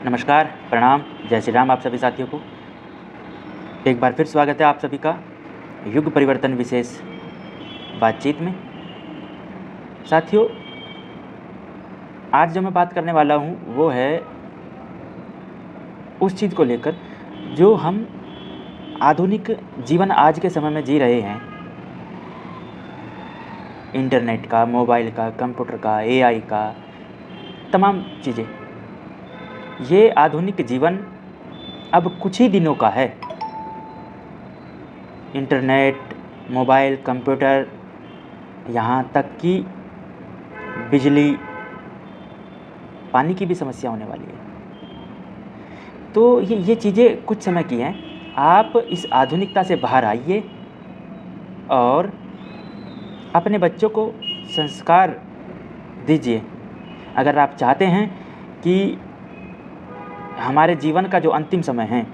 नमस्कार, प्रणाम, जय श्री राम आप सभी साथियों को। एक बार फिर स्वागत है आप सभी का युग परिवर्तन विशेष बातचीत में। साथियों, आज जो मैं बात करने वाला हूँ वो है उस चीज़ को लेकर जो हम आधुनिक जीवन आज के समय में जी रहे हैं। इंटरनेट का, मोबाइल का, कंप्यूटर का, एआई का, तमाम चीज़ें। ये आधुनिक जीवन अब कुछ ही दिनों का है। इंटरनेट, मोबाइल, कंप्यूटर, यहाँ तक कि बिजली, पानी की भी समस्या होने वाली है। तो ये चीज़ें कुछ समय की हैं। आप इस आधुनिकता से बाहर आइए और अपने बच्चों को संस्कार दीजिए। अगर आप चाहते हैं कि हमारे जीवन का जो अंतिम समय है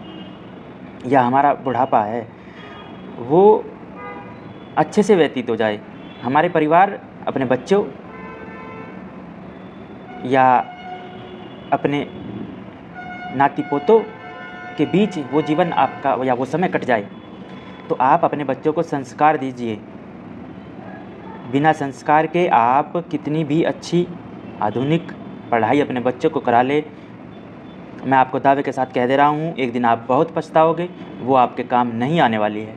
या हमारा बुढ़ापा है वो अच्छे से व्यतीत हो जाए, हमारे परिवार, अपने बच्चों या अपने नाती पोतों के बीच वो जीवन आपका या वो समय कट जाए, तो आप अपने बच्चों को संस्कार दीजिए। बिना संस्कार के आप कितनी भी अच्छी आधुनिक पढ़ाई अपने बच्चों को करा ले, मैं आपको दावे के साथ कह दे रहा हूँ, एक दिन आप बहुत पछताओगे। वो आपके काम नहीं आने वाली है।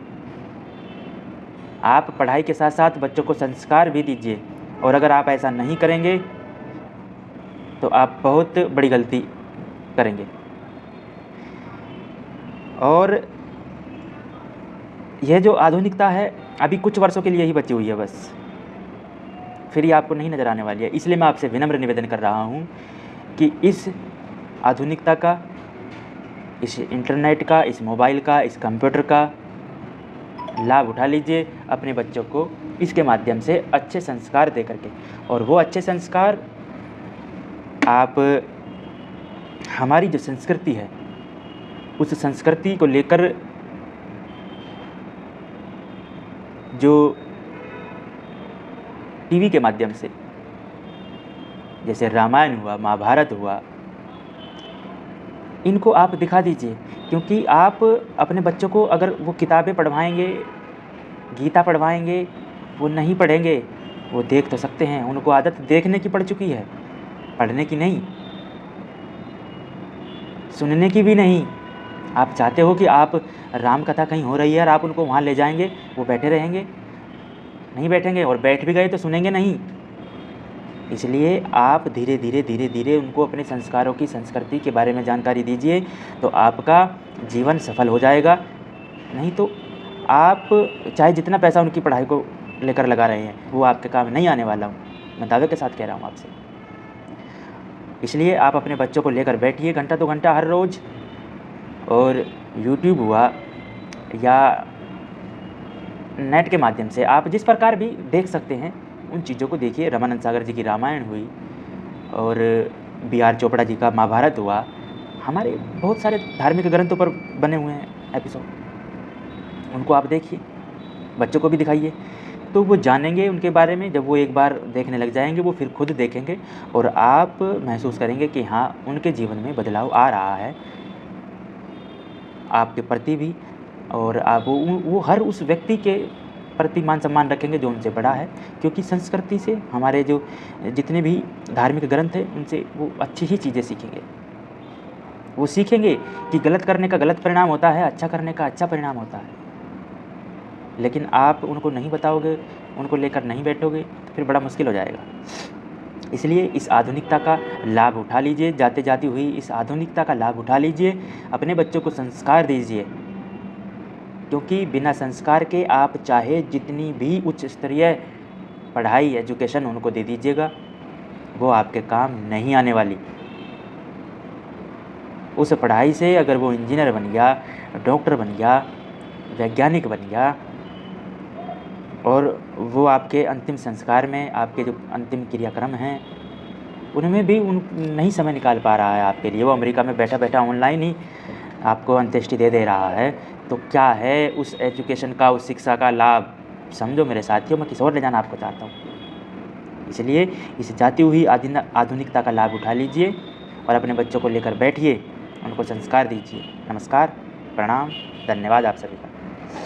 आप पढ़ाई के साथ साथ बच्चों को संस्कार भी दीजिए, और अगर आप ऐसा नहीं करेंगे तो आप बहुत बड़ी गलती करेंगे। और यह जो आधुनिकता है अभी कुछ वर्षों के लिए ही बची हुई है बस, फिर ये आपको नहीं नज़र आने वाली है। इसलिए मैं आपसे विनम्र निवेदन कर रहा हूँ कि इस आधुनिकता का, इस इंटरनेट का, इस मोबाइल का, इस कंप्यूटर का लाभ उठा लीजिए अपने बच्चों को इसके माध्यम से अच्छे संस्कार दे करके। और वो अच्छे संस्कार आप हमारी जो संस्कृति है उस संस्कृति को लेकर जो टीवी के माध्यम से, जैसे रामायण हुआ, महाभारत हुआ, इनको आप दिखा दीजिए। क्योंकि आप अपने बच्चों को अगर वो किताबें पढ़वाएंगे, गीता पढ़वाएंगे, वो नहीं पढ़ेंगे। वो देख तो सकते हैं, उनको आदत देखने की पड़ चुकी है, पढ़ने की नहीं, सुनने की भी नहीं। आप चाहते हो कि आप राम कथा कहीं हो रही है और आप उनको वहाँ ले जाएंगे, वो बैठे रहेंगे? नहीं बैठेंगे, और बैठ भी गए तो सुनेंगे नहीं। इसलिए आप धीरे धीरे उनको अपने संस्कारों की, संस्कृति के बारे में जानकारी दीजिए, तो आपका जीवन सफल हो जाएगा। नहीं तो आप चाहे जितना पैसा उनकी पढ़ाई को लेकर लगा रहे हैं, वो आपके काम नहीं आने वाला हूँ, मैं दावे के साथ कह रहा हूँ आपसे। इसलिए आप अपने बच्चों को लेकर बैठिए घंटा 2 घंटा हर रोज़, और यूट्यूब हुआ या नेट के माध्यम से आप जिस प्रकार भी देख सकते हैं उन चीज़ों को देखिए। रामानंद सागर जी की रामायण हुई और बी.आर. चोपड़ा जी का महाभारत हुआ, हमारे बहुत सारे धार्मिक ग्रंथों पर बने हुए हैं एपिसोड, उनको आप देखिए, बच्चों को भी दिखाइए, तो वो जानेंगे उनके बारे में। जब वो एक बार देखने लग जाएंगे, वो फिर खुद देखेंगे और आप महसूस करेंगे कि हाँ, उनके जीवन में बदलाव आ रहा है आपके प्रति भी। और आप वो हर उस व्यक्ति के प्रति मान सम्मान रखेंगे जो उनसे बड़ा है। क्योंकि संस्कृति से हमारे जो जितने भी धार्मिक ग्रंथ हैं उनसे वो अच्छी ही चीज़ें सीखेंगे। वो सीखेंगे कि गलत करने का गलत परिणाम होता है, अच्छा करने का अच्छा परिणाम होता है। लेकिन आप उनको नहीं बताओगे, उनको लेकर नहीं बैठोगे, तो फिर बड़ा मुश्किल हो जाएगा। इसलिए इस आधुनिकता का लाभ उठा लीजिए, जाते जाती हुई इस आधुनिकता का लाभ उठा लीजिए, अपने बच्चों को संस्कार दीजिए। क्योंकि बिना संस्कार के आप चाहे जितनी भी उच्च स्तरीय पढ़ाई, एजुकेशन उनको दे दीजिएगा, वो आपके काम नहीं आने वाली। उस पढ़ाई से अगर वो इंजीनियर बन गया, डॉक्टर बन गया, वैज्ञानिक बन गया, और वो आपके अंतिम संस्कार में, आपके जो अंतिम क्रियाक्रम हैं उनमें भी नहीं समय निकाल पा रहा है आपके लिए, वो अमेरिका में बैठा बैठा ऑनलाइन ही आपको अंत्येष्टि दे रहा है, तो क्या है उस एजुकेशन का, उस शिक्षा का लाभ? समझो मेरे साथियों, मैं किसी और ले जाना आपको चाहता हूँ। इसलिए इस जाती हुई आधुनिकता का लाभ उठा लीजिए और अपने बच्चों को लेकर बैठिए, उनको संस्कार दीजिए। नमस्कार, प्रणाम, धन्यवाद आप सभी का।